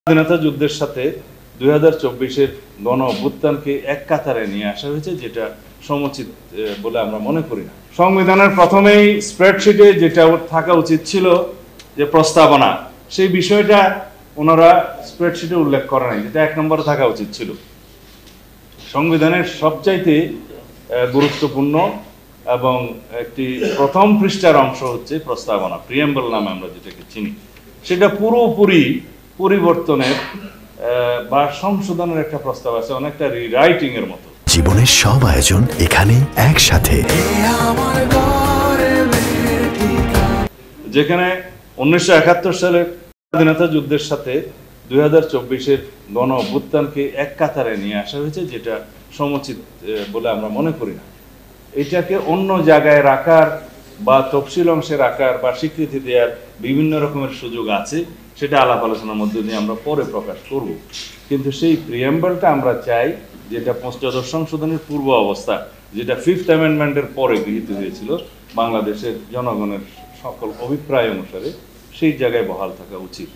স্বাধীনতা যুদ্ধের সাথে 2024-এর গণ অভ্যুত্থানকে এক কাতারে নিয়ে আসা হয়েছে, যেটা সমুচিত বলে আমরা মনে করি না। সংবিধানের প্রথমেই স্প্রেডশিটে যেটা থাকা উচিত ছিল যে প্রস্তাবনা, সেই বিষয়টা ওনারা স্প্রেডশিটে উল্লেখ করে নাই, যেটা 1 নম্বরে থাকা উচিত ছিল। সংবিধানের সবচাইতে গুরুত্বপূর্ণ এবং একটি প্রথম পৃষ্ঠার অংশ হচ্ছে প্রস্তাবনা, প্রিএম্বল নামে আমরা যেটাকে চিনি। সেটা পুরোপুরি পরিবর্তনের বা সংশোধনের একটা প্রস্তাব আছে, অনেকটা রিরাইটিং এর মতো। জীবনের সব আয়োজন এখানে একসাথে, যেখানে 1971 সালের স্বাধীনতা যুদ্ধের সাথে 2024-এর গণ অভ্যুত্থানকে এক কাতারে নিয়ে আসা হয়েছে, যেটা সমুচিত বলে আমরা মনে করি না। এটাকে অন্য জায়গায় রাখার বা তফসিল অংশে রাখার বা স্বীকৃতি দেওয়ার বিভিন্ন রকমের সুযোগ আছে, সেটা আলাপ আলোচনার মধ্যে দিয়ে আমরা পরে প্রকাশ করব। কিন্তু সেই প্রিএম্বলটা আমরা চাই, যেটা পঞ্চদশ সংশোধনের পূর্ব অবস্থা, যেটা 5th অ্যামেন্ডমেন্টের পরে গৃহীত হয়েছিল বাংলাদেশের জনগণের সকল অভিপ্রায় অনুসারে, সেই জায়গায় বহাল থাকা উচিত।